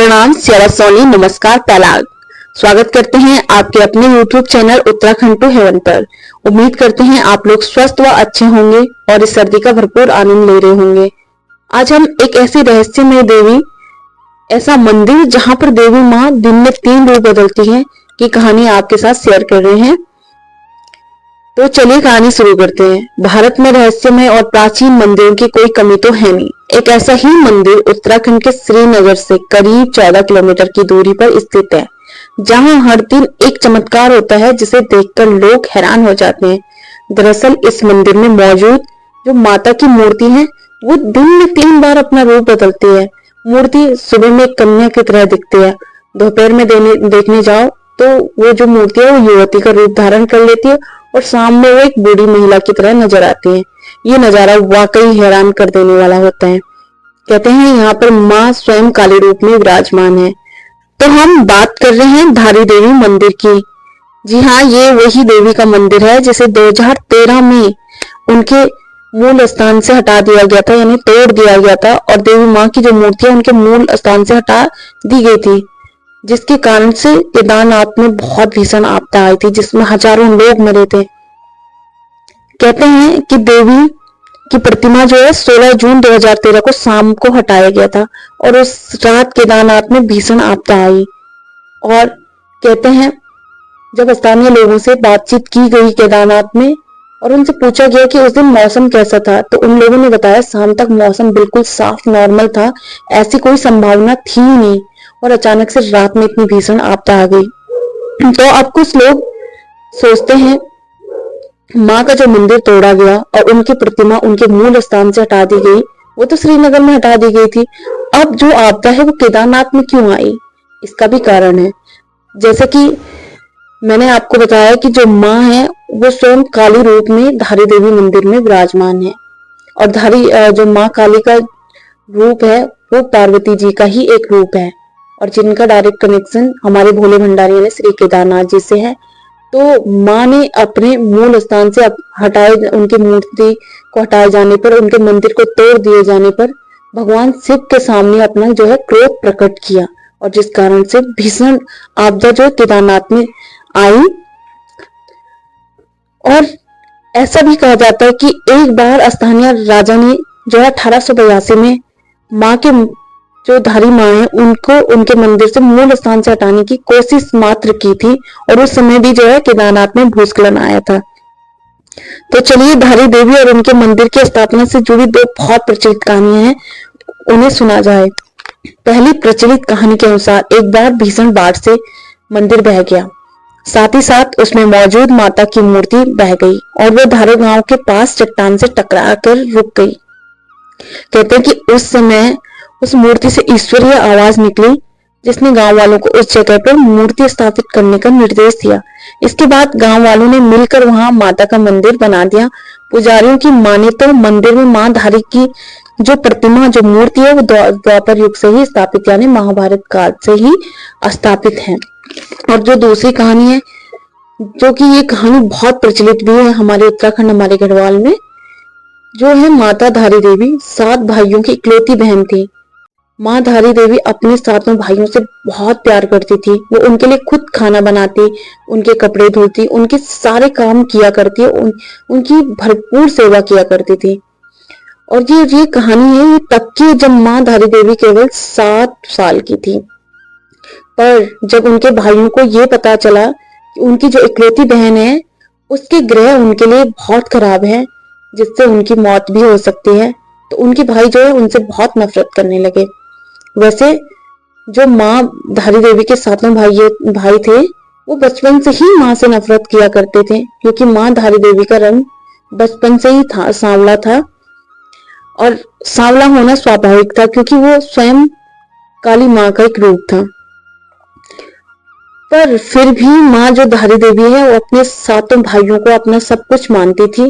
प्रणाम श्याला सोनी, नमस्कार पहलाग। स्वागत करते हैं आपके अपने YouTube channel Uttarakhand to heaven पर। उम्मीद करते हैं आप लोग स्वस्थ व अच्छे होंगे और इस सर्दी का भरपूर आनंद ले रहे होंगे। आज हम एक ऐसी रहस्यमय देवी, ऐसा मंदिर जहां पर देवी माँ दिन में 3 रूप बदलती है की कहानी आपके साथ शेयर कर रहे हैं। तो चलिए कहानी शुरू करते हैं। भारत में रहस्यमय और प्राचीन मंदिरों की कोई कमी तो है नहीं। एक ऐसा ही मंदिर उत्तराखंड के श्रीनगर से करीब 14 किलोमीटर की दूरी पर स्थित है, जहां हर दिन एक चमत्कार होता है जिसे देखकर लोग हैरान हो जाते हैं। दरअसल इस मंदिर में मौजूद जो माता की मूर्ति है वो दिन में 3 बार अपना रूप बदलती है। मूर्ति सुबह में कन्या की तरह दिखती है, दोपहर में देखने जाओ तो वो जो मूर्ति है वो युवती का रूप धारण कर लेती है और शाम में वो एक बूढ़ी महिला की तरह नजर आती है। ये नजारा वाकई हैरान कर देने वाला होता है। कहते हैं यहाँ पर माँ स्वयं काली रूप में विराजमान है। तो हम बात कर रहे हैं धारी देवी मंदिर की। जी हाँ, ये वही देवी का मंदिर है जिसे 2013 में उनके मूल स्थान से हटा दिया गया था, यानी तोड़ दिया गया था, और देवी माँ की जो मूर्ति है उनके मूल स्थान से हटा दी गई थी, जिसके कारण से केदारनाथ में बहुत भीषण आपदा आई थी जिसमें हजारों लोग मरे थे। कहते हैं कि देवी की प्रतिमा जो है 16 जून 2013 को शाम को हटाया गया था और उस रात केदारनाथ में भीषण आपदा आई। और कहते हैं जब स्थानीय लोगों से बातचीत की गई केदारनाथ में और उनसे पूछा गया कि उस दिन मौसम कैसा था, तो उन लोगों ने बताया शाम तक मौसम बिल्कुल साफ नॉर्मल था, ऐसी कोई संभावना थी नहीं, और अचानक से रात में इतनी भीषण आपदा आ गई। तो अब कुछ लोग सोचते हैं माँ का जो मंदिर तोड़ा गया और उनकी प्रतिमा उनके मूल स्थान से हटा दी गई, वो तो श्रीनगर में हटा दी गई थी, अब जो आपदा है वो केदारनाथ में क्यों आई? इसका भी कारण है। जैसे कि मैंने आपको बताया कि जो माँ है वो स्वयं काली रूप में धारी देवी मंदिर में विराजमान है, और धारी जो माँ काली का रूप है वो पार्वती जी का ही एक रूप है, और जिनका डायरेक्ट कनेक्शन हमारे भोले भंडारी यानी श्री केदारनाथ जी से है। तो माँ ने अपने मूल स्थान से हटाए, उनकी मूर्ति को हटाए जाने पर, उनके मंदिर को तोड़ दिए जाने पर भगवान शिव के सामने अपना जो है क्रोध प्रकट किया, और जिस कारण से भीषण आपदा जो केदारनाथ में आई। और ऐसा भी कहा जाता है कि एक बार स्थानीय राजा ने जो है 1882 में माँ के जो धारी माँ है उनको उनके मंदिर से मूल स्थान से हटाने की कोशिश मात्र की थी, और उस समय भी जो है केदारनाथ में भूस्खलन आया था। तो चलिए धारी देवी और उनके मंदिर की स्थापना से जुड़ी 2 बहुत प्रचलित कहानियां हैं, उन्हें सुना जाए। पहली प्रचलित कहानी के अनुसार एक बार भीषण बाढ़ से मंदिर बह गया, साथ ही साथ उसमें मौजूद माता की मूर्ति बह गई और वह धारी गांव के पास चट्टान से टकरा कर रुक गई। कहते हैं कि उस समय उस मूर्ति से ईश्वरीय आवाज निकली जिसने गांव वालों को उस जगह पर मूर्ति स्थापित करने का निर्देश दिया। इसके बाद गांव वालों ने मिलकर वहां माता का मंदिर बना दिया। पुजारियों की माने तो मंदिर में मां धारी की जो प्रतिमा, जो मूर्ति है वो द्वापर युग से ही स्थापित यानी महाभारत काल से ही स्थापित है। और जो दूसरी कहानी है, जो कि ये कहानी बहुत प्रचलित भी है हमारे उत्तराखंड, हमारे गढ़वाल में, जो है माता धारी देवी 7 भाइयों की इकलौती बहन थी। माँ धारी देवी अपने 7 भाइयों से बहुत प्यार करती थी। वो उनके लिए खुद खाना बनाती, उनके कपड़े धोती, उनके सारे काम किया करती, उनकी भरपूर सेवा किया करती थी। और ये कहानी है ये तब की जब माँ धारी देवी केवल 7 साल की थी। पर जब उनके भाइयों को ये पता चला कि उनकी जो इकलौती बहन है उसके ग्रह उनके लिए बहुत खराब है, जिससे उनकी मौत भी हो सकती है, तो उनके भाई जो है उनसे बहुत नफरत करने लगे। वैसे जो माँ धारी देवी के 7 भाई थे वो बचपन से ही माँ से नफरत किया करते थे, क्योंकि माँ धारी देवी का रंग बचपन से ही था सांवला था, और सांवला होना स्वाभाविक था क्योंकि वो स्वयं काली माँ का एक रूप था। पर फिर भी माँ जो धारी देवी है वो अपने 7 भाइयों को अपना सब कुछ मानती थी,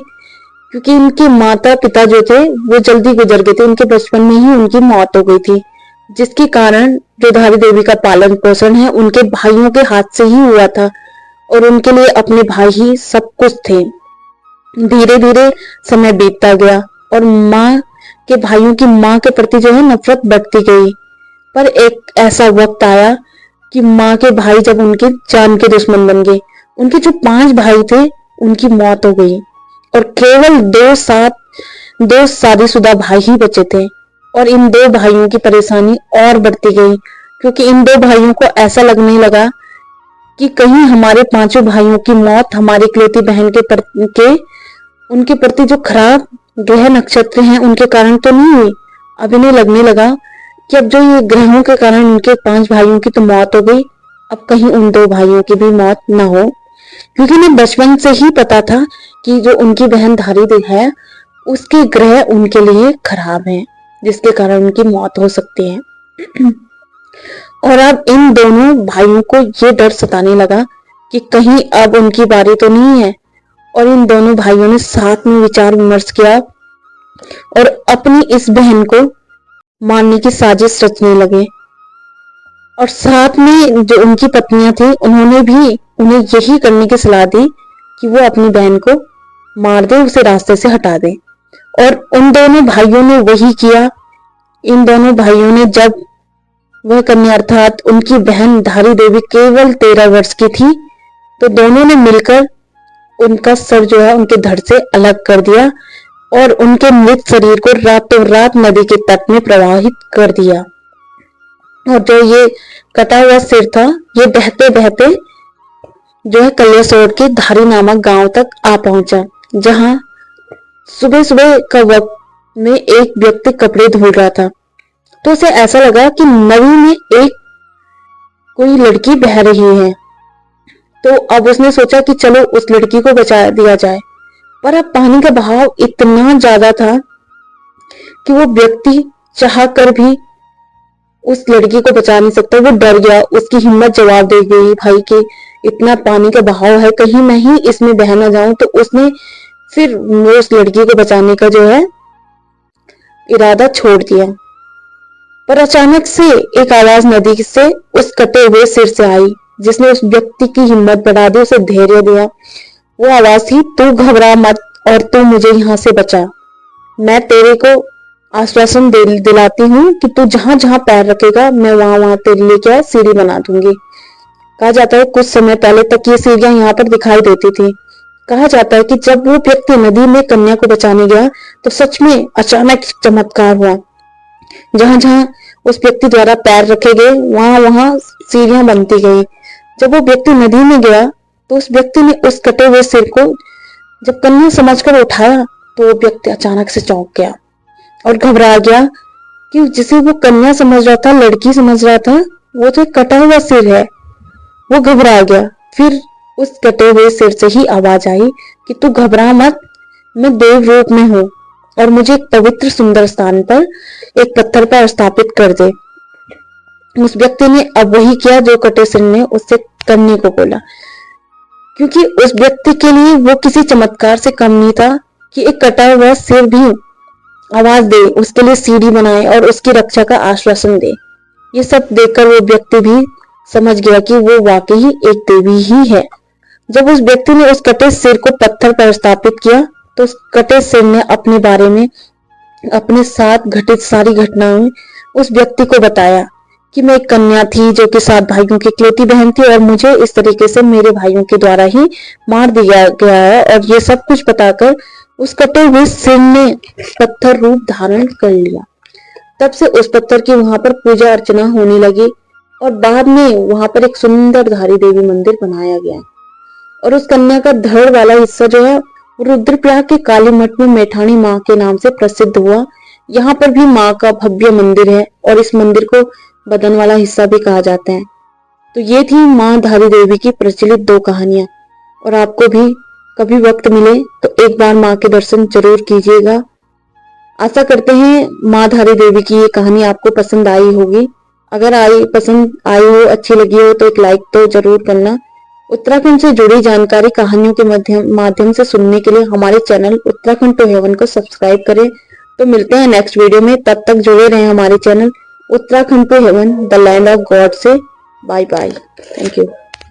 क्योंकि इनके माता पिता जो थे वो जल्दी गुजर गए थे, उनके बचपन में ही उनकी मौत हो गई थी, जिसके कारण जो धारी देवी का पालन पोषण है उनके भाइयों के हाथ से ही हुआ था, और उनके लिए अपने भाई ही सब कुछ थे। धीरे धीरे समय बीतता गया और माँ के भाइयों की माँ के प्रति जो है नफरत बढ़ती गई, पर एक ऐसा वक्त आया कि माँ के भाई जब उनके जान के दुश्मन बन गए। उनके जो 5 भाई थे उनकी मौत हो गई और केवल 2 शादीशुदा भाई ही बचे थे। और इन 2 भाइयों की परेशानी और बढ़ती गई, क्योंकि इन 2 भाइयों को ऐसा लगने लगा कि कहीं हमारे 5 भाइयों की मौत हमारी इकलौती बहन उनके प्रति जो खराब ग्रह नक्षत्र हैं उनके कारण तो नहीं हुई। अब इन्हें लगने लगा कि अब जो ये ग्रहों के कारण उनके 5 भाइयों की तो मौत हो गई, अब कहीं उन 2 भाइयों की भी मौत न हो, क्योंकि इन्हें बचपन से ही पता था कि जो उनकी बहन धारी है उसके ग्रह उनके लिए खराब हैं, जिसके कारण उनकी मौत हो सकती है। और अब इन दोनों भाइयों को ये डर सताने लगा कि कहीं अब उनकी बारी तो नहीं है। और इन दोनों भाइयों ने साथ में विचार विमर्श किया और अपनी इस बहन को मारने की साजिश रचने लगे। और साथ में जो उनकी पत्नियां थी उन्होंने भी उन्हें यही करने की सलाह दी कि वो अपनी बहन को मार दे, उसे रास्ते से हटा दे। और उन दोनों भाइयों ने वही किया। इन दोनों भाइयों ने जब वह कन्या अर्थात उनकी बहन धारी देवी केवल 13 वर्ष की थी, तो दोनों ने मिलकर उनका सर जो है उनके धड़ से अलग कर दिया और उनके मृत शरीर को रातों रात नदी के तट में प्रवाहित कर दिया। और जो ये कटा हुआ सिर था ये बहते बहते जो है कलियासोट के धारी नामक गांव तक आ पहुंचा, जहां सुबह सुबह का वक्त में एक व्यक्ति कपड़े धुल रहा था। तो उसे ऐसा लगा कि नदी में एक कोई लड़की बह रही है। तो अब उसने सोचा कि चलो उस लड़की को बचा दिया जाए। पर अब पानी का बहाव इतना ज्यादा था कि वो व्यक्ति चाह कर भी उस लड़की को बचा नहीं सकता। वो डर गया, उसकी हिम्मत जवाब दे गई भाई कि इतना पानी का बहाव है, कहीं मैं ही इसमें बह ना जाऊं। तो उसने फिर उस लड़की को बचाने का जो है इरादा छोड़ दिया। पर अचानक से एक आवाज नदी से उस कटे हुए सिर से आई, जिसने उस व्यक्ति की हिम्मत बढ़ा दी, उसे धैर्य दिया। वो आवाज थी, तू घबरा मत और तू मुझे यहाँ से बचा। मैं तेरे को आश्वासन दिलाती हूँ कि तू जहां जहां पैर रखेगा मैं वहां वहां तेरे लिए क्या सीढ़ी बना दूंगी। कहा जाता है कुछ समय पहले तक ये सीढ़ियां यहाँ पर दिखाई देती थी। कहा जाता है कि जब वो व्यक्ति नदी में कन्या को बचाने गया तो सच में अचानक चमत्कार हुआ। जहां जहां उस व्यक्ति द्वारा पैर रखे गए वहां वहां सीढ़ियां बनती गई। जब वो व्यक्ति नदी में गया तो उस व्यक्ति ने उस कटे हुए सिर को जब कन्या समझकर उठाया तो वो व्यक्ति अचानक से चौंक गया और घबरा गया कि जिसे वो कन्या समझ रहा था, लड़की समझ रहा था, वो तो एक कटा हुआ सिर है। वो घबरा गया। फिर उस कटे हुए सिर से ही आवाज आई कि तू घबरा मत, मैं देव रूप में हूं और मुझे एक पवित्र सुंदर स्थान पर एक पत्थर पर स्थापित कर दे। उस व्यक्ति ने अब वही किया जो कटे सिर ने उससे करने को बोला, क्योंकि उस व्यक्ति के लिए वो किसी चमत्कार से कम नहीं था कि एक कटा हुआ सिर भी आवाज दे, उसके लिए सीढ़ी बनाए और उसकी रक्षा का आश्वासन दे। ये सब देखकर वो व्यक्ति भी समझ गया कि वो वाकई एक देवी ही है। जब उस व्यक्ति ने उस कटे सिर को पत्थर पर स्थापित किया तो उस कटे सिर ने अपने बारे में अपने साथ घटित सारी घटनाएं उस व्यक्ति को बताया कि मैं एक कन्या थी जो कि 7 भाइयों की इकलौती बहन थी और मुझे इस तरीके से मेरे भाइयों के द्वारा ही मार दिया गया है। और ये सब कुछ बताकर उस कटे हुए सिर ने पत्थर रूप धारण कर लिया। तब से उस पत्थर की वहां पर पूजा अर्चना होने लगी और बाद में वहां पर एक सुंदर धारी देवी मंदिर बनाया गया। और उस कन्या का धड़ वाला हिस्सा जो है रुद्रप्रयाग के काली मठ में मैठाणी माँ के नाम से प्रसिद्ध हुआ। यहाँ पर भी माँ का भव्य मंदिर है और इस मंदिर को बदन वाला हिस्सा भी कहा जाता है। तो ये थी माँ धारी देवी की प्रचलित 2 कहानियां। और आपको भी कभी वक्त मिले तो एक बार माँ के दर्शन जरूर कीजिएगा। आशा करते हैं माँ धारी देवी की ये कहानी आपको पसंद आई होगी। अगर पसंद आई हो, अच्छी लगी हो तो एक लाइक तो जरूर करना। उत्तराखंड से जुड़ी जानकारी कहानियों के माध्यम से सुनने के लिए हमारे चैनल उत्तराखंड टू हेवन को सब्सक्राइब करें। तो मिलते हैं नेक्स्ट वीडियो में, तब तक जुड़े रहें हमारे channel Uttarakhand to heaven the land of God से। Bye bye, thank you.